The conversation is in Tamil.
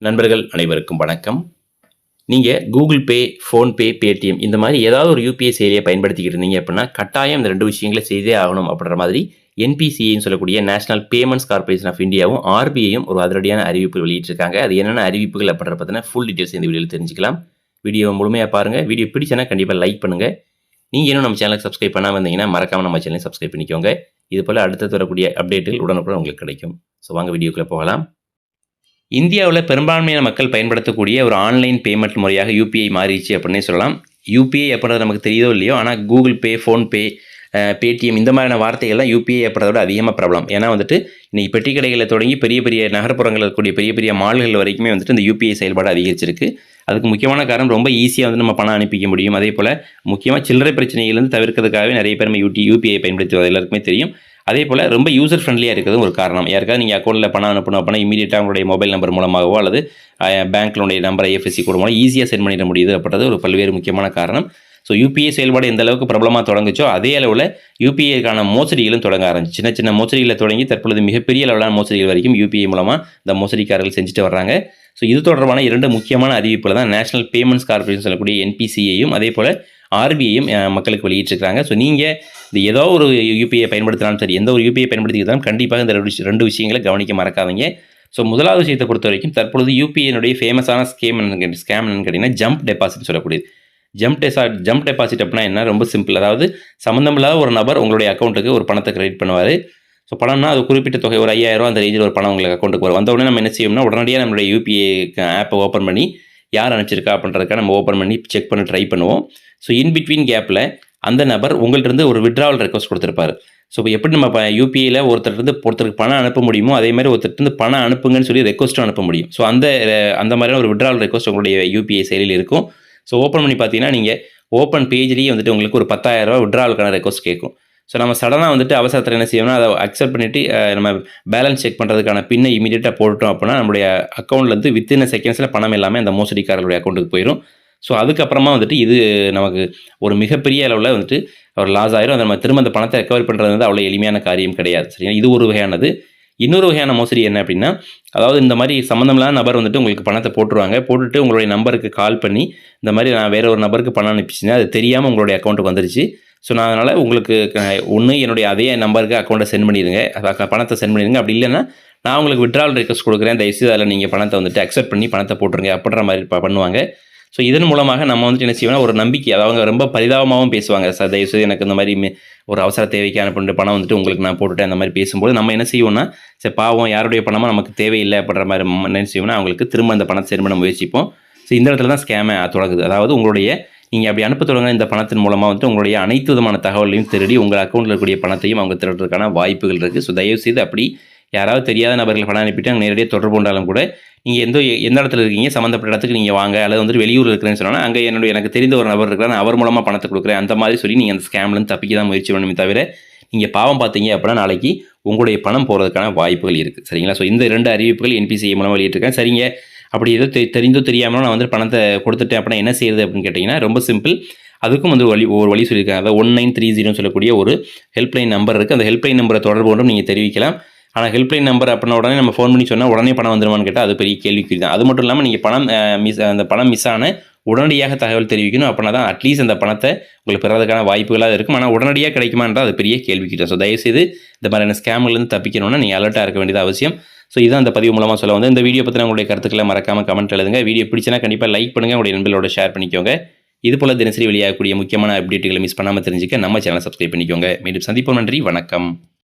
நண்பர்கள் அனைவருக்கும் வணக்கம். நீங்கள் கூகுள் பே, ஃபோன்பே, பேடிஎம் இந்த மாதிரி ஏதாவது ஒரு யூபிஐ செயலியை பயன்படுத்திக்கிட்டு இருந்தீங்க அப்படின்னா கட்டாயம் இந்த 2 விஷயங்களை செய்தே ஆகணும் அப்படின்ற மாதிரி என்பிசிஐன்னு சொல்லக்கூடிய நேஷனல் பேமெண்ட்ஸ் கார்பரேஷன் ஆஃப் இந்தியாவும் ஆர்பிஐயும் ஒரு அதிரடியான அறிவிப்பு வெளியிட்டிருக்காங்க. அது என்னென்ன அறிவிப்புகள் அப்படின்ற பற்றின ஃபுல் டீட்டெயில்ஸ் இந்த வீடியோவில் தெரிஞ்சுக்கலாம். வீடியோவை முழுமையாக பாருங்கள். வீடியோ பிடிச்சனா கண்டிப்பாக லைக் பண்ணுங்கள். நீங்கள் இன்னும் நம்ம சேனலுக்கு சப்ஸ்கிரைப் பண்ணாமல் இருந்தீங்கன்னா மறக்காமல் நம்ம சேனலை சப்ஸ்கிரைப் பண்ணிக்கோங்க. இது போல் அடுத்து வரக்கூடிய அப்டேட்டுகள் உடனுக்குடன் உங்களுக்கு கிடைக்கும். ஸோ வாங்க வீடியோக்குள்ளே போகலாம். இந்தியாவில் பெரும்பான்மையான மக்கள் பயன்படுத்தக்கூடிய ஒரு ஆன்லைன் பேமெண்ட் முறையாக யூபிஐ மாறிடுச்சு அப்படின்னே சொல்லலாம். யூபிஐ அப்படின்றது நமக்கு தெரியுதோ இல்லையோ, ஆனால் கூகுள் பே, ஃபோன்பே, பேடிஎம் இந்த மாதிரியான வார்த்தைகள்லாம் யூபிஐ அப்படின்றத விட அதிகமாக பிரபலம். ஏன்னா வந்துட்டு இன்றைக்கி பெட்டி கடைகளில் தொடங்கி பெரிய பெரிய நகர்ப்புறங்களில் இருக்கக்கூடிய பெரிய பெரிய மால்கள் வரைக்குமே வந்துட்டு இந்த யூபிஐ செயல்பாடு அதிகரிச்சிருக்கு. அதுக்கு முக்கியமான காரணம் ரொம்ப ஈஸியாக வந்து நம்ம பணம் அனுப்பிக்க முடியும். அதே போல் முக்கியமாக சில்லறை பிரச்சனைகள்லேருந்து தவிர்க்கிறதுக்காகவே நிறைய பேர் நம்ம யூபிஐ பயன்படுத்துவது எல்லாருக்குமே தெரியும். அதே போல் ரொம்ப யூசர் ஃப்ரெண்ட்லியாக இருக்கிறது ஒரு காரணம். யாருக்காவது நீங்கள் அக்கௌண்ட்டில் பணம் அனுப்பணும் அப்படின்னா இமீடியட்டாக உங்களுடைய மொபைல் நம்பர் மூலமாகவோ அல்லது பேங்க்லுடைய நம்பர் ஐஎஃப்எஸ்சி கோடு மூலம் ஈஸியாக சென்ட் பண்ணிட முடியுது அப்படின்றது ஒரு பல்வேறு முக்கியமான காரணம். ஸோ யூபிஐ செயல்பாடு எந்த அளவுக்கு பிரபலமாக தொடங்குச்சோ அதே அளவில் யூபிஐக்கான மோசடிகளும் தொடங்க ஆரம்பிச்சு. சின்ன சின்ன மோசடிகளை தொடங்கி தற்பொழுது மிகப்பெரிய அளவிலான மோசடிகள் வரைக்கும் யூபிஐ மூலமாக இந்த மோசடிக்காரர்கள் செஞ்சுட்டு வர்றாங்க. ஸோ இது தொடர்பான 2 முக்கியமான அறிவிப்புகள் தான் நேஷனல் பேமெண்ட்ஸ் கார்பரேஷன் சொல்லக்கூடிய என்பிசிஐயும் அதே போல் ஆர்பிஐயும் மக்களுக்கு வெளியிட்டிருக்காங்க. ஸோ நீங்கள் இந்த ஏதோ ஒரு யூபிஐ பயன்படுத்தினாலும் சரி, எந்த ஒரு யூபிஐ பயன்படுத்திக்கிறதாலும் கண்டிப்பாக இந்த 2 விஷயங்களை கவனிக்க மறக்காதீங்க. ஸோ முதலாவது விஷயத்தை பொறுத்த வரைக்கும் தற்பொழுது யூபிஐனுடைய ஃபேமஸான ஸ்கேம் என்னன்னு கேட்டிங்கன்னா ஜம்ப் டெபாசிட் சொல்லக்கூடியது. ஜம்ப் டெபாசிட் அப்படின்னா என்ன? ரொம்ப சிம்பிள். அதாவது சம்மந்தமில்லாத ஒரு நபர் உங்களுடைய அக்கௌண்ட்டுக்கு ஒரு பணத்தை கிரெடிட் பண்ணுவார். ஸோ பணம்னா அது குறிப்பிட்ட தொகை ஒரு 5000 அந்த ரேஞ்சில் ஒரு பணம் உங்களுக்கு அக்கௌண்ட்டுக்கு வரும். வந்தவுடனே நம்ம என்ன செய்யணும்னா உடனடியாக நம்மளுடைய யூபிஐ ஆப்பை ஓப்பன் பண்ணி யார் அனுப்பிச்சிருக்கா அப்படின்றதுக்காக நம்ம ஓப்பன் பண்ணி செக் பண்ணி ட்ரை பண்ணுவோம். ஸோ இன் பிட்வீன் கேப்பில் அந்த நபர் உங்கள்கிட்ட ஒரு விட்ராவல் ரெக்வஸ்ட் கொடுத்துருப்பாரு. ஸோ இப்போ எப்படி நம்ம யூபிஐயில் ஒருத்தருக்கு பணம் அனுப்ப முடியுமோ அதே மாதிரி ஒருத்தருக்கு பணம் அனுப்புங்கன்னு சொல்லி ரெக்வஸ்ட்டும் அனுப்ப முடியும். ஸோ அந்த மாதிரியான ஒரு விட்ராவல் ரெக்வஸ்ட் உங்களுடைய யூபிஐ செயலியில் இருக்கும். ஸோ ஓப்பன் பண்ணி பார்த்தீங்கன்னா நீங்கள் ஓப்பன் பேஜ்லேயே வந்துட்டு உங்களுக்கு ஒரு 10,000 விட்ராவலுக்கான ரெக்வஸ்ட் கேட்கும். ஸோ நம்ம சடனாக வந்துட்டு அவசரத்தில் என்ன செய்யணும்னா அதை அக்செப்ட் பண்ணிவிட்டு நம்ம பேலன்ஸ் செக் பண்ணுறதுக்கான பின்னை இமீடியட்டாக போட்டோம் அப்படின்னா நம்மளுடைய அக்கௌண்ட்லேருந்து வித்தின் செகண்ட்ஸில் பணம் எல்லாமே அந்த மோசடிக்காரர்களுடைய அக்கௌண்ட்டுக்கு போயிடும். ஸோ அதுக்கப்புறமா வந்துட்டு இது நமக்கு ஒரு மிகப்பெரிய அளவில் வந்துட்டு ஒரு லாஸ் ஆயிரும். அதை நம்ம திரும்ப அந்த பணத்தை ரெக்கவர் பண்ணுறது வந்து அவ்வளோ எளிமையான காரியம் கிடையாது. சரிங்களா? இது ஒரு வகையானது. இன்னொரு வகையான மோசடி என்ன அப்படின்னா, அதாவது இந்த மாதிரி சம்மந்தமில்லாத நபர் வந்துட்டு உங்களுக்கு பணத்தை போட்டுருவாங்க. போட்டுட்டு உங்களுடைய நம்பருக்கு கால் பண்ணி இந்த மாதிரி நான் வேறு ஒரு நபருக்கு பணம் அனுப்பிச்சிங்க, அது தெரியாமல் உங்களுடைய அக்கௌண்ட்டுக்கு வந்துருச்சு. ஸோ நான் அதனால் உங்களுக்கு ஒன்று என்னுடைய அதே நம்பருக்கு அக்கௌண்ட்டை சென்ட் பண்ணிடுங்க, பணத்தை சென்ட் பண்ணிடுங்க. அப்படி இல்லைன்னா நான் உங்களுக்கு விட்ராவல் ரெக்வஸ்ட் கொடுக்குறேன், தயவுசெய்து அதில் நீங்கள் பணத்தை வந்துட்டு அக்செப்ட் பண்ணி பணத்தை போட்டுருங்க அப்படின்ற மாதிரி பண்ணுவாங்க. ஸோ இதன் மூலமாக நம்ம வந்துட்டு என்ன செய்வோம்னா ஒரு நம்பிக்கை, அவங்க ரொம்ப பரிதாபமாகவும் பேசுவாங்க. சார் தயவுசெய்து எனக்கு இந்த மாதிரி ஒரு அவசர தேவைக்கு அனுப்பிட்டு பணம் வந்துட்டு உங்களுக்கு நான் போட்டுட்டேன் அந்த மாதிரி பேசும்போது நம்ம என்ன செய்வோம்னா, சரி பாவம் யாருடைய பணமும் நமக்கு தேவையில்லை அப்படின்ற மாதிரி என்ன செய்வோம்னா அவங்களுக்கு திரும்ப அந்த பணத்தை சென்ட் பண்ண முயற்சிப்போம். ஸோ இந்த இடத்துல தான் ஸ்கேமே தொடங்குது. அதாவது நீங்கள் அப்படி அனுப்ப தொடங்க இந்த பணத்தின் மூலமாக வந்துட்டு உங்களுடைய அனைத்து விதமான தகவலையும் திருடி உங்கள் அக்கௌண்ட்டில் இருக்கக்கூடிய பணத்தையும் அவங்க திருடுறதுக்கான வாய்ப்புகள் இருக்குது. ஸோ தயவுசெய்து அப்படி யாராவது தெரியாத நபர்கள் பணம் அனுப்பிட்டு அங்கே நேரடியாக தொடர்பு கொண்டாலும் கூட நீங்கள் எந்த இடத்துல இருக்கீங்க, சம்மந்தப்பட்ட இடத்துக்கு நீங்கள் வாங்க, அல்லது வந்துட்டு வெளியூர் இருக்கிறேன்னு சொன்னால் அங்கே எனக்கு தெரிந்த ஒரு நபர் இருக்கிறார், நான் அவர் மூலமாக பணத்தை கொடுக்குறேன் அந்த மாதிரி சொல்லி நீங்கள் அந்த ஸ்கேம்லேருந்து தப்பிக்க தான் முயற்சி பண்ணணுமே தவிர நீங்கள் பாவம் பார்த்தீங்க அப்படின்னா நாளைக்கு உங்களுடைய பணம் போகிறதுக்கான வாய்ப்புகள் இருக்குது. சரிங்களா? ஸோ இந்த 2 அறிவிப்புகள் என்பிசிஐ மூலமாக வெளியிட்டிருக்கேன். சரிங்க, அப்படி ஏதோ தெரிந்தோ தெரியாமலும் நான் வந்து பணத்தை கொடுத்துட்டேன் அப்படின்னா என்ன செய்யுது அப்படின்னு கேட்டிங்கன்னா ரொம்ப சிம்பிள். அதுக்கும் வந்து ஒரு வழி சொல்லியிருக்காங்க. அதாவது 1930 சொல்லக்கூடிய ஒரு ஹெல்ப்லைன் நம்பர் இருக்குது. அந்த ஹெல்ப்லைன் நம்பரை தொடர்பு கொண்டும் நீங்கள் தெரிவிக்கலாம். ஆனால் ஹெல்ப்லைன் நம்பர் அப்படின்னா உடனே நம்ம ஃபோன் பண்ணி சொன்னால் உடனே பணம் வந்துடுமான்னு கேட்டால் அது பெரிய கேள்விக்குறி தான். அது மட்டும் இல்லாமல் நீங்கள் அந்த பணம் மிஸ் ஆன உடனடியாக தகவல் தெரிவிக்கணும். அப்படின்னா தான் அட்லீஸ்ட் அந்த பணத்தை உங்களுக்கு பெறதுக்கான வாய்ப்புகளாக இருக்கும். ஆனால் உடனடியாக கிடைக்குமான்றால் அது பெரிய கேள்விக்குறி. ஸோ தயவுசெய்து இந்த மாதிரியான ஸ்கேம்லேருந்து தப்பிக்கணும்னா நீங்கள் அலர்ட்டாக இருக்க வேண்டியது அவசியம். ஸோ இதுதான் அந்த பதிவு மூலமாக சொல்ல வந்து இந்த வீடியோ பற்றின உங்களுடைய கருத்துக்களை மறக்காமல் கமெண்ட் எழுதுங்க. வீடியோ பிடிச்சினா கண்டிப்பாக லைக் பண்ணுங்கள், உங்களுடைய நண்பர்களோட ஷேர் பண்ணிக்கோங்க. இது போல் தினசரி வெளியாகக்கூடிய முக்கியமான அப்டேட்டுகளை மிஸ் பண்ணாமல் தெரிஞ்சுக்க நம்ம சேனலை சப்ஸ்கிரைப் பண்ணிக்கோங்க. மீண்டும் சந்திப்போம். நன்றி, வணக்கம்.